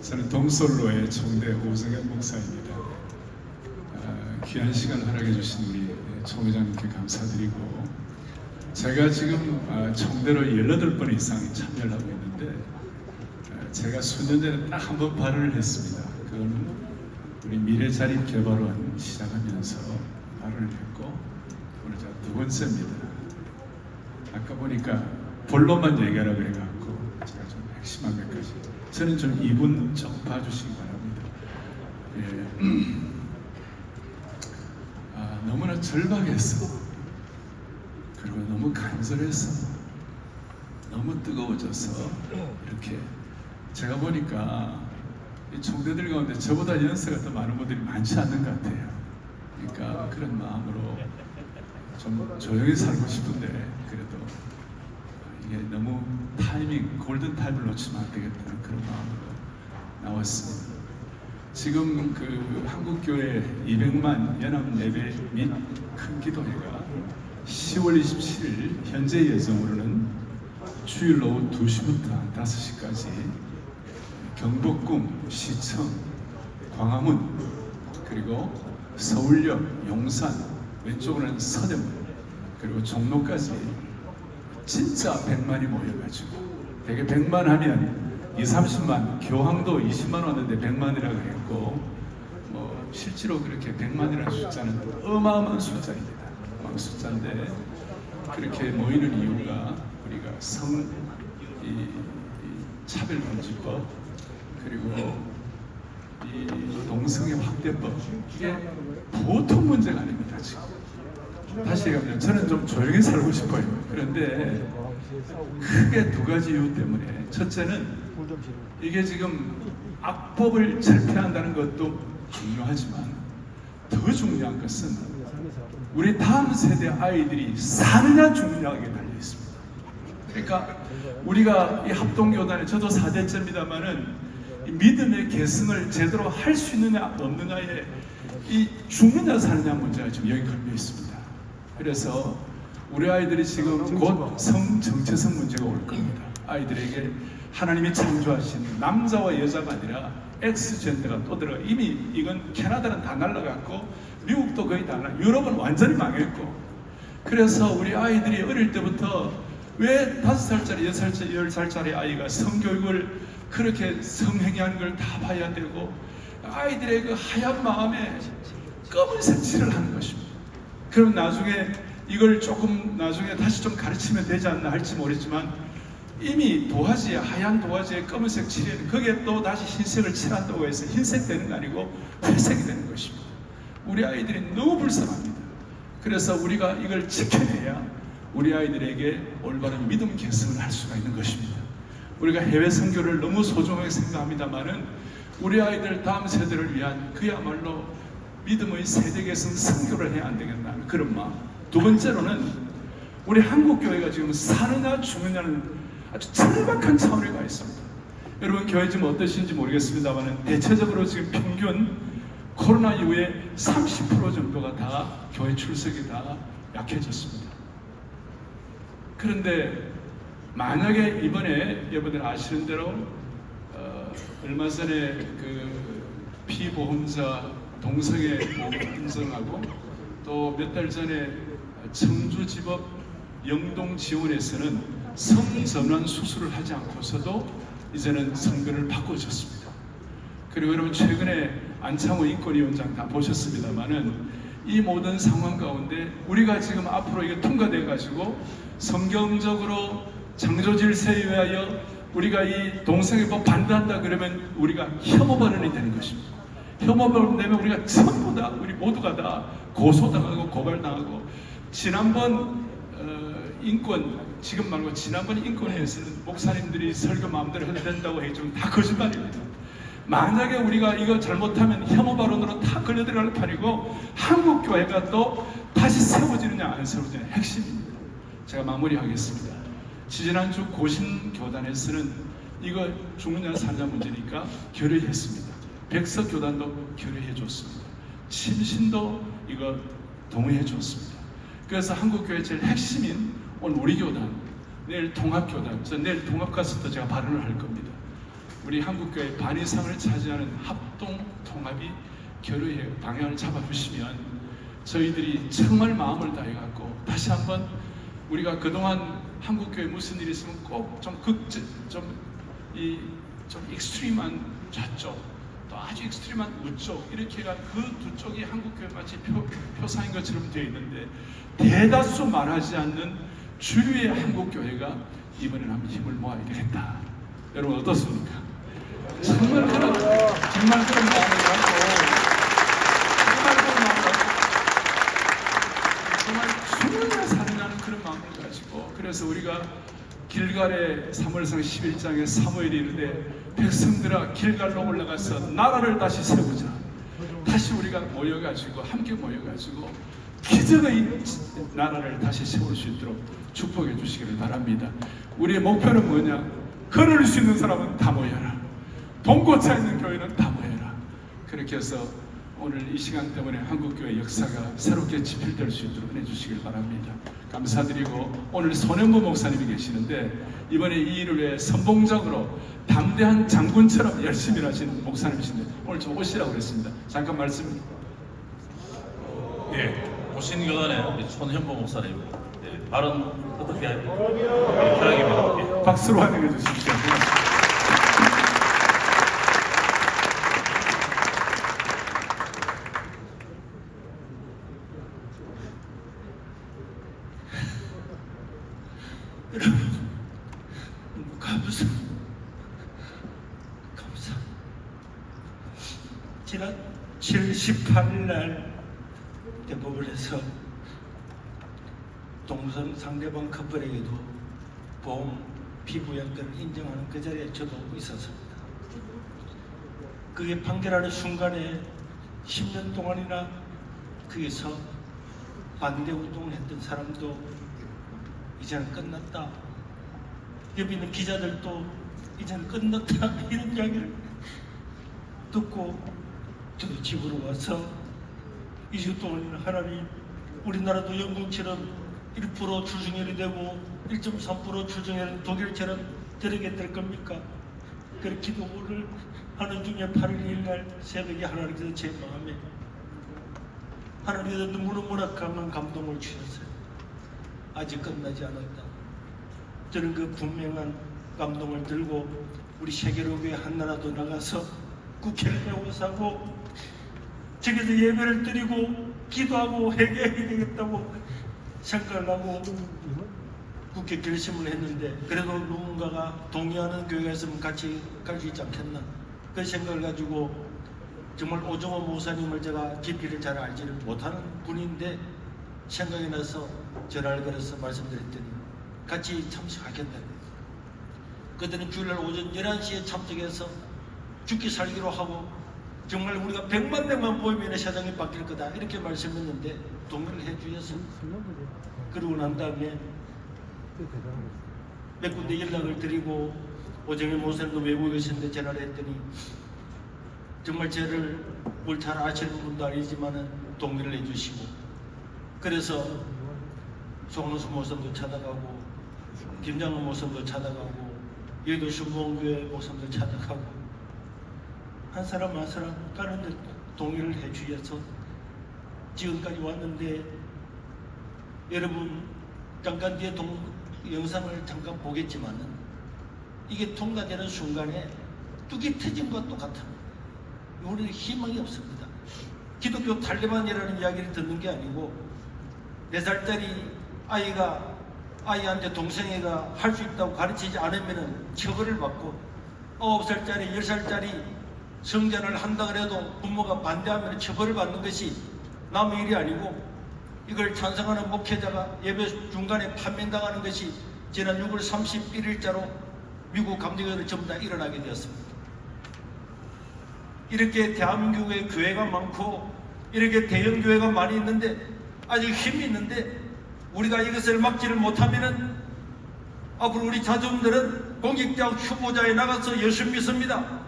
저는 동솔로의 총대 오승현 목사입니다. 귀한 시간 허락해 주신 우리 총회장님께 감사드리고, 제가 지금 총대로 18번 이상 참여를 하고 있는데, 제가 수년 전에 딱 한 번 발언을 했습니다. 그건 우리 미래자립개발원 시작하면서 발언을 했고, 오늘 제가 두 번째입니다. 아까 보니까 본론만 얘기하라 그래갖고 제가 좀 핵심한 몇 가지, 저는 좀 2분 좀 봐주시기 바랍니다. 너무나 절박했어. 그리고 너무 간절했어. 너무 뜨거워져서 이렇게 제가 보니까 이 총대들 가운데 저보다 연세가 더 많은 분들이 많지 않는 것 같아요. 그러니까 그런 마음으로 좀 조용히 살고 싶은데, 그래도 이게 너무 타이밍, 골든 타임을 놓치면 안 되겠다는 그런 마음으로 나왔습니다. 지금 그 한국교회 200만 연합예배 및 큰 기도회가 10월 27일 현재 예정으로는 주일 오후 2시부터 5시까지 경복궁, 시청, 광화문, 그리고 서울역, 용산, 왼쪽으로는 서대문, 그리고 종로까지 진짜 100만이 모여가지고, 대개 100만 하면 30만, 교황도 20만 왔는데 100만이라고 했고, 실제로 그렇게 100만이라는 숫자는 어마어마한 숫자입니다. 어마어마한 숫자인데, 그렇게 모이는 이유가 우리가 차별금지법, 그리고 이 동성애 확대법, 이게 보통 문제가 아닙니다. 지금 다시 얘기하면 저는 좀 조용히 살고 싶어요. 그런데 크게 두 가지 이유 때문에, 첫째는 이게 지금 악법을 철폐한다는 것도 중요하지만, 더 중요한 것은 우리 다음 세대 아이들이 사느냐 죽느냐에 달려 있습니다. 그러니까 우리가 이 합동교단에, 저도 4대째입니다만은 이 믿음의 계승을 제대로 할 수 있느냐 없느냐에 이 죽느냐 사느냐 문제가 지금 여기 걸려 있습니다. 그래서 우리 아이들이 지금 곧 성정체성 문제가 올 겁니다. 아이들에게 하나님이 창조하신 남자와 여자가 아니라 엑스젠더가 또 들어가. 이미 이건 캐나다는 다 날라갔고, 미국도 거의 다 날라, 유럽은 완전히 망했고. 그래서 우리 아이들이 어릴 때부터 왜 5살짜리, 6살짜리, 10살짜리 아이가 성교육을 그렇게 성행위하는 걸 다 봐야 되고, 아이들의 그 하얀 마음에 검은색 칠을 하는 것입니다. 그럼 나중에 이걸 조금 나중에 다시 좀 가르치면 되지 않나 할지 모르지만, 이미 도화지에, 하얀 도화지에 검은색 칠해, 거기에 또 다시 흰색을 칠한다고 해서 흰색 되는 거 아니고 회색이 되는 것입니다. 우리 아이들이 너무 불쌍합니다. 그래서 우리가 이걸 지켜내야 우리 아이들에게 올바른 믿음 계승을 할 수가 있는 것입니다. 우리가 해외 선교를 너무 소중하게 생각합니다만은, 우리 아이들 다음 세대를 위한 그야말로 믿음의 세대 계승 선교를 해야 안 되겠다는 그런 마음. 두 번째로는 우리 한국교회가 지금 사느냐 죽느냐는 아주 절박한 차원에 가 있습니다. 여러분, 교회 지금 어떠신지 모르겠습니다만, 대체적으로 지금 평균 코로나 이후에 30% 정도가 다 교회 출석이 다 약해졌습니다. 그런데 만약에 이번에 여러분들 아시는 대로 얼마 전에 그 피보험자 동성애 보험 인정하고, 또 몇 달 전에 청주지법 영동지원에서는 성전환 수술을 하지 않고서도 이제는 성별을 바꿔줬습니다. 그리고 여러분, 최근에 안창호 인권위원장 다 보셨습니다만은, 이 모든 상황 가운데 우리가 지금 앞으로 이게 통과돼 가지고 성경적으로 창조 질서에 의하여 우리가 이 동성애법 반대한다 그러면 우리가 혐오 발언이 되는 것입니다. 혐오 발언 되면 우리가 전부 다, 우리 모두가 다 고소당하고 고발당하고, 지난번 인권, 지금 말고 지난번 인권회에서는 목사님들이 설교 마음대로 해도 된다고 해주면 다 거짓말입니다. 만약에 우리가 이거 잘못하면 혐오 발언으로 다 걸려들어갈 판이고, 한국교회가 또 다시 세워지느냐 안 세워지느냐 핵심입니다. 제가 마무리하겠습니다. 지지난주 고신교단에서는 이거 죽느냐 사느냐 문제니까 결의했습니다. 백석교단도 결의해줬습니다. 침신도 이거 동의해줬습니다. 그래서 한국교회 제일 핵심인 오늘 우리 교단, 내일 통합교단, 그래서 내일 통합 가서도 제가 발언을 할 겁니다. 우리 한국교회 반 이상을 차지하는 합동 통합이 결의의 방향을 잡아주시면 저희들이 정말 마음을 다해갖고 다시 한번 우리가 그동안 한국교회 무슨 일이 있으면 꼭 좀 익스트림한 좌쪽 또 아주 익스트림한 우쪽 이렇게가 그 두 쪽이 한국교회 마치 표사인 것처럼 되어 있는데 대다수 말하지 않는 주류의 한국교회가 이번에는 한번 힘을 모아야 되겠다. 여러분 어떻습니까? 정말 그런 마음을 갖고 정말 주님을 사랑하는 그런 마음을 가지고 그래서 우리가 길갈의 사무엘상 11장에 사무엘이 이르되 백성들아 길갈로 올라가서 나라를 다시 세우자. 다시 우리가 모여가지고 함께 모여가지고 기적의 나라를 다시 세울 수 있도록 축복해 주시기를 바랍니다. 우리의 목표는 뭐냐? 걸을 수 있는 사람은 다 모여라. 봉고차 있는 교회는 다 모여라. 그렇게 해서 오늘 이 시간 때문에 한국교회 역사가 새롭게 지필될 수 있도록 해주시길 바랍니다. 감사드리고 오늘 손현보 목사님이 계시는데 이번에 이 일을 위해 선봉적으로 담대한 장군처럼 열심히 하신 목사님이신데 오늘 좀 오시라고 그랬습니다. 잠깐 말씀. 예, 보신교단의 우리 손현보 목사님 발언 어떻게 편하게 예. 박수로 환영해 주십시오. 감사. 지난 7월 18일 날 대법원에서 동성 상대방 커플에게도 보험 피부양자를 인정하는 그 자리에 저도 있었습니다. 그게 판결하는 순간에 10년 동안이나 거기서 반대 운동을 했던 사람도 이제는 끝났다. 옆에 있는 기자들도 이제는 끝났다. 이런 이야기를 듣고 저도 집으로 와서 2주 동안이나 하나님 우리나라도 영국처럼 1% 출생률이 되고 1.3% 출생률은 독일처럼 저렇게 될 겁니까? 그렇게 기도를 하는 중에 8월 2일 날 새벽에 하나님께서 제 마음에 하나님께서 너무나 강한 감동을 주셨어요. 아직 끝나지 않았다. 저는 그 분명한 감동을 들고 우리 세계로교회 한나라도 나가서 국회를 배워서고 저기서 예배를 드리고 기도하고 회개해야 되겠다고 생각을 하고 국회 결심을 했는데 그래도 누군가가 동의하는 교회가 있으면 같이 갈 수 있지 않겠나 그 생각을 가지고 정말 오정호 목사님을 제가 깊이를 잘 알지를 못하는 분인데 생각이 나서 전화를 걸어서 말씀드렸더니 같이 참석하겠다. 그들은 주일날 오전 11시에 참석해서 죽기 살기로 하고 정말 우리가 100만 명만 모이면 세상이 바뀔 거다 이렇게 말씀했는데 동의를 해주셔서 그러고 난 다음에 몇 군데 연락을 드리고 오정희 목사님도 외국에 계신데 전화를 했더니 정말 저를 뭘 잘 아시는 분도 아니지만은 동의를 해주시고 그래서 송원수 목사님도 찾아가고 김장훈 목사님도 찾아가고 여의도 순복음교회 목사님도 찾아가고 한 사람 한 사람 가는데 동의를 해주셔서 지금까지 왔는데 여러분 잠깐 뒤에 영상을 잠깐 보겠지만은 이게 통과되는 순간에 뚝이 터진 것과 똑같아요. 우리는 희망이 없습니다. 기독교 탈레반이라는 이야기를 듣는 게 아니고 4살짜리 아이한테 동생애가 할 수 있다고 가르치지 않으면 처벌을 받고 9살짜리 10살짜리 성전을 한다 그래도 부모가 반대하면 처벌을 받는 것이 남의 일이 아니고 이걸 찬성하는 목회자가 예배 중간에 판명당하는 것이 지난 6월 31일자로 미국 감리교회를 전부 다 일어나게 되었습니다. 이렇게 대한민국에 교회가 많고 이렇게 대형 교회가 많이 있는데 아직 힘이 있는데 우리가 이것을 막지를 못하면은 앞으로 우리 자손들은 공직자 후보자에 나가서 예수 믿습니다.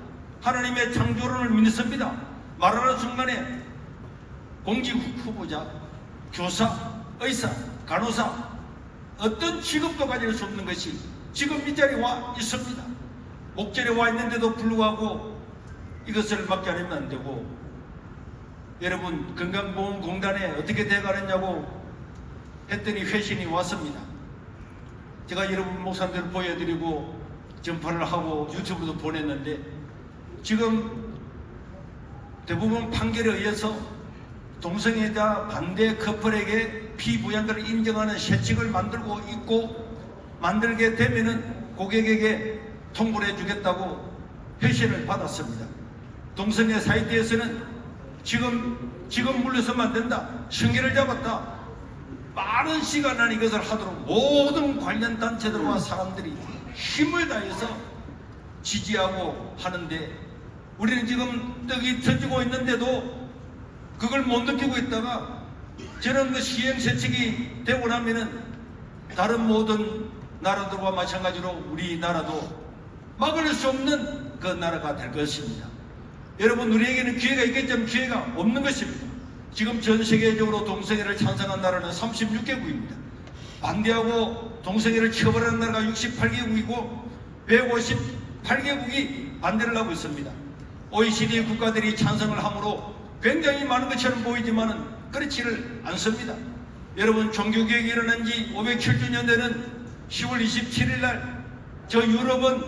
하나님의 창조론을 믿습니다. 말하는 순간에 공직 후보자, 교사, 의사, 간호사 어떤 직업도 가질 수 없는 것이 지금 이 자리에 와 있습니다. 목전에 와 있는데도 불구하고 이것을 막지 않으면 안 되고, 여러분 건강보험공단에 어떻게 돼가느냐고 했더니 회신이 왔습니다. 제가 여러분 목사님들 보여드리고 전파를 하고 유튜브도 보냈는데, 지금 대부분 판결에 의해서 동성애자 반대 커플에게 피부양자를 인정하는 세칙을 만들고 있고, 만들게 되면은 고객에게 통보를 해주겠다고 회신을 받았습니다. 동성애 사이트에서는 지금 물러서면 안 된다, 승계를 잡았다, 빠른 시간 안에 이것을 하도록 모든 관련 단체들과 사람들이 힘을 다해서 지지하고 하는데, 우리는 지금 떡이 터지고 있는데도 그걸 못 느끼고 있다가, 저는 그 시행세칙이 되고 나면은 다른 모든 나라들과 마찬가지로 우리나라도 막을 수 없는 그 나라가 될 것입니다. 여러분, 우리에게는 기회가 있겠지만 기회가 없는 것입니다. 지금 전 세계적으로 동성애를 찬성한 나라는 36개국입니다. 반대하고 동성애를 처벌하는 나라가 68개국이고 158개국이 반대를 하고 있습니다. OECD 국가들이 찬성을 함으로 굉장히 많은 것처럼 보이지만은 그렇지를 않습니다. 여러분, 종교개혁이 일어난 지 507주년 되는 10월 27일 날 저 유럽은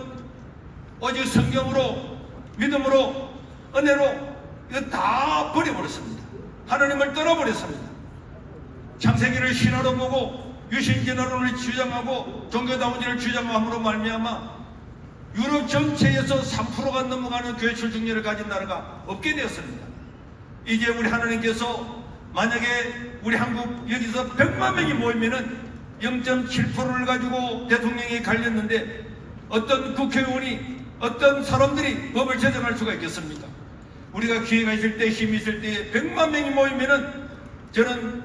오직 성경으로, 믿음으로, 은혜로 이거 다 버려버렸습니다. 하나님을 떠나버렸습니다. 창세기를 신화로 보고 유신진화론을 주장하고 종교다원주의를 주장함으로 말미암아 유럽 전체에서 3%가 넘어가는 교회 출석률을 가진 나라가 없게 되었습니다. 이제 우리 하나님께서 만약에 우리 한국 여기서 100만 명이 모이면은 0.7%를 가지고 대통령이 갈렸는데 어떤 국회의원이, 어떤 사람들이 법을 제정할 수가 있겠습니까? 우리가 기회가 있을 때, 힘이 있을 때 100만 명이 모이면은 저는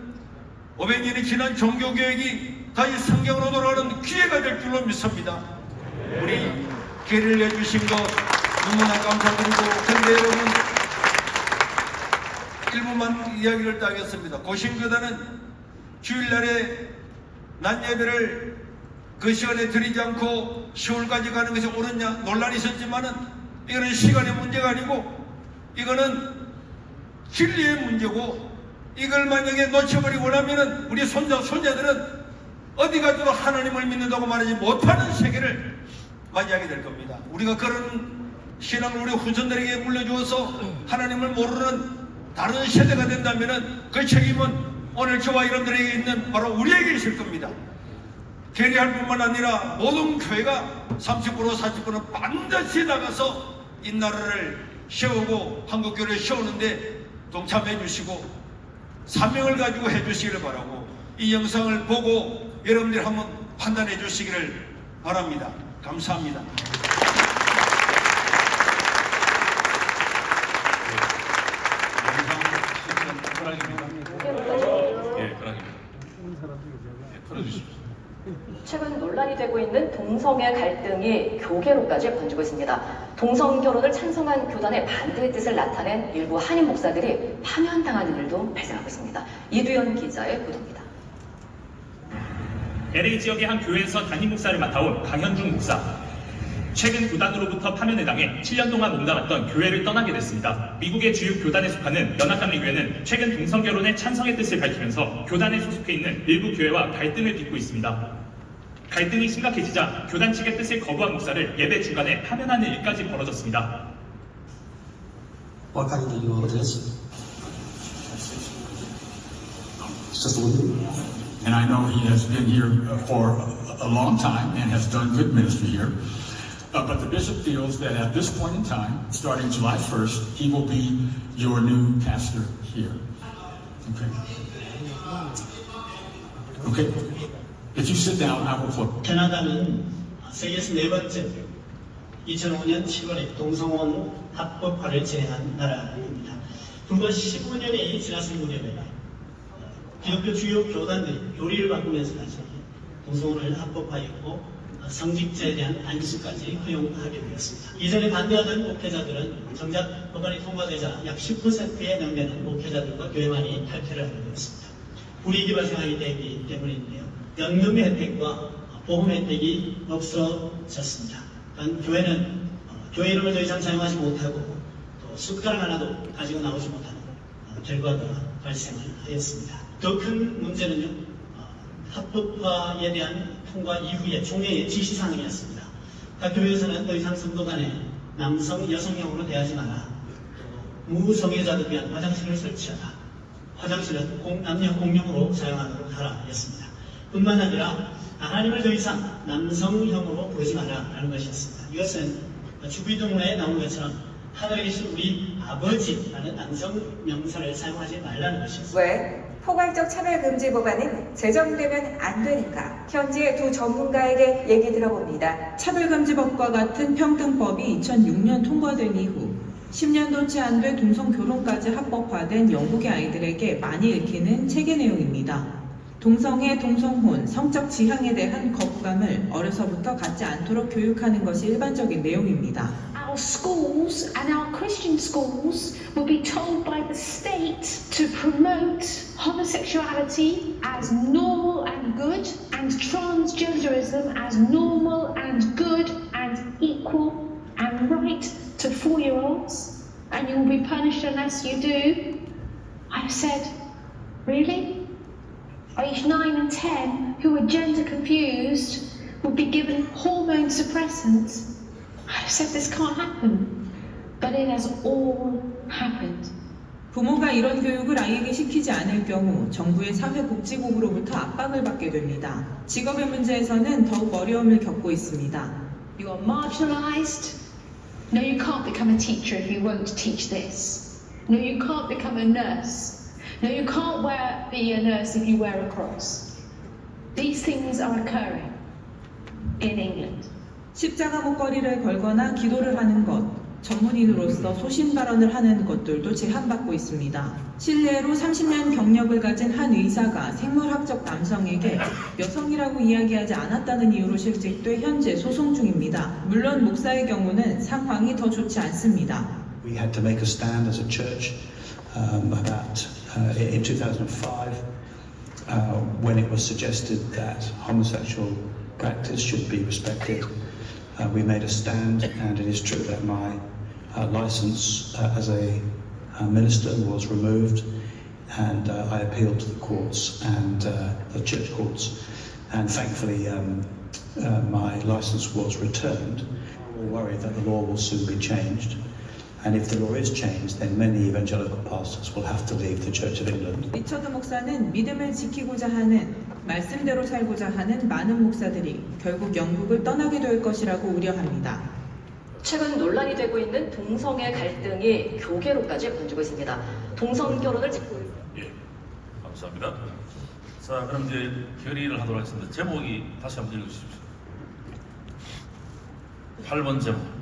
500년이 지난 종교개혁이 다시 성경으로 돌아가는 기회가 될 줄로 믿습니다. 우리 기회를 내주신 것 너무나 감사드리고, 그런데 여러분, 일부만 이야기를 따겠습니다. 고신교단은 주일날에 낮 예배를 그 시간에 드리지 않고 10월까지 가는 것이 옳으냐 논란이 있었지만은, 이거는 시간의 문제가 아니고 이거는 진리의 문제고, 이걸 만약에 놓쳐버리고 나면은 우리 손자들은 어디 가서도 하나님을 믿는다고 말하지 못하는 세계를 맞이하게 될 겁니다. 우리가 그런 신앙을 우리 후손들에게 물려주어서 하나님을 모르는 다른 세대가 된다면은 그 책임은 오늘 저와 여러분들에게 있는 바로 우리에게 있을 겁니다. 계리할 뿐만 아니라 모든 교회가 30% 40%는 반드시 나가서 이 나라를 세우고 한국교회를 세우는데 동참해 주시고 사명을 가지고 해 주시기를 바라고, 이 영상을 보고 여러분들 한번 판단해 주시기를 바랍니다. 감사합니다. 최근 논란이 되고 있는 동성애 갈등이 교계로까지 번지고 있습니다. 동성 결혼을 찬성한 교단의 반대의 뜻을 나타낸 일부 한인 목사들이 파면당하는 일도 발생하고 있습니다. 이두현 기자의 보도입니다. LA 지역의 한 교회에서 담임 목사를 맡아온 강현중 목사. 최근 교단으로부터 파면에 당해 7년 동안 몸담았던 교회를 떠나게 됐습니다. 미국의 주요 교단에 속하는 연합감리교회는 최근 동성결혼에 찬성의 뜻을 밝히면서 교단에 소속해 있는 일부 교회와 갈등을 빚고 있습니다. 갈등이 심각해지자 교단 측의 뜻을 거부한 목사를 예배 중간에 파면하는 일까지 벌어졌습니다. What kind of you are this? It's just a little bit. And I know he has been here for a long time and has done good ministry here. But the bishop feels that at this point in time, starting July 1st, he will be your new pastor here. Okay. Okay. If you sit down, I will close. 캐나다는 세계에서 네 번째 2005년 7월에 동성혼 합법화를 진행한 나라입니다. 불과 15년이 지났을 무렵에 기독교 주요 교단들이 교리를 바꾸면서 다시 동성혼을 합법화했고 성직자에 대한 안수까지 허용하게 되었습니다. 이전에 반대하던 목회자들은 정작 법안이 통과되자 약 10%에 넘는 목회자들과 교회만이 탈퇴를 하게 되었습니다. 불이익이 발생하게 되기 때문인데요. 연금 혜택과 보험 혜택이 없어졌습니다. 교회는 교회 이름을 더 이상 사용하지 못하고 또 숟가락 하나도 가지고 나오지 못하는 결과가 발생을 하였습니다. 더 큰 문제는요, 합법화에 대한 통과 이후에 총회의 지시사항이었습니다. 각 교회에서는 더 이상 성도 간에 남성, 여성형으로 대하지 마라. 또 무성애자들 위한 화장실을 설치하라. 화장실은 남녀 공용으로 사용하도록 하라 였습니다. 뿐만 아니라 하나님을 더 이상 남성형으로 부르지 마라라는 것이었습니다. 이것은 주기도문에 나온 것처럼 하늘에 계신 우리 아버지라는 남성 명사를 사용하지 말라는 것이었습니다. 왜? 포괄적 차별금지 법안은 제정되면 안 되니까. 현지의 두 전문가에게 얘기 들어봅니다. 차별금지법과 같은 평등법이 2006년 통과된 이후 10년도 채 안 돼 동성 결혼까지 합법화된 영국의 아이들에게 많이 읽히는 책의 내용입니다. 동성애, 동성혼, 성적 지향에 대한 거부감을 어려서부터 갖지 않도록 교육하는 것이 일반적인 내용입니다. Our schools and our Christian schools will be told by the state to promote homosexuality as normal and good and transgenderism as normal and good and equal and right to 4-year-olds, and you will be punished unless you do. I've said, really? Age 9 and 10 who are gender confused will be given hormone suppressants. I've said this can't happen, but it has all happened. 부모가 이런 교육을 아이에게 시키지 않을 경우 정부의 사회복지국으로부터 압박을 받게 됩니다. 직업의 문제에서는 더욱 어려움을 겪고 있습니다. You are marginalized. No, you can't become a teacher if you won't teach this. No, you can't become a nurse. No, you can't be a nurse if you wear a cross. These things are occurring in England. 십자가 목걸이를 걸거나 기도를 하는 것, 전문인으로서 소신 발언을 하는 것들도 제한받고 있습니다. 실례로 30년 경력을 가진 한 의사가 생물학적 남성에게 여성이라고 이야기하지 않았다는 이유로 실직돼 현재 소송 중입니다. 물론 목사의 경우는 상황이 더 좋지 않습니다. We had to make a stand as a church in 2005 when it was suggested that homosexual practice should be respected. We made a stand, and it is true that my license as a minister was removed, and I appealed to the courts and the church courts, and thankfully my license was returned. We're worried that the law will soon be changed, and if the law is changed, then many evangelical pastors will have to leave the Church of England. 리처드 목사는 믿음을 지키고자 하는, 말씀대로 살고자 하는 많은 목사들이 결국 영국을 떠나게 될 것이라고 우려합니다. 최근 논란이 되고 있는 동성애 갈등이 교계로까지 번지고 있습니다. 동성 결혼을 예, 감사합니다. 자, 그럼 이제 결의를 하도록 하겠습니다. 제목이 다시 한번 읽어주십시오. 8번 제목.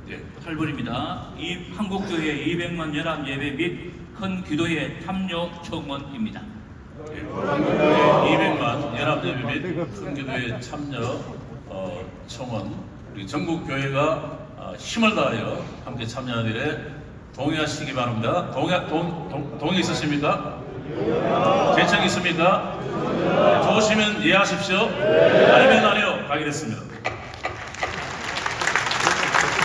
네, 8번입니다. 이 한국교회 200만 연합 예배 및 큰 기도회 탐료 청원입니다. 예, 한국교회 200만 연합 예배 및 큰 기도회 참여 청원. 우리 전국 교회가 힘을 다하여 함께 참여하기에 동의하시기 바랍니다. 동의 있으십니까? 제청 있습니까? 좋으시면 예하십시오. 아니면 아니요. 가게 됐습니다.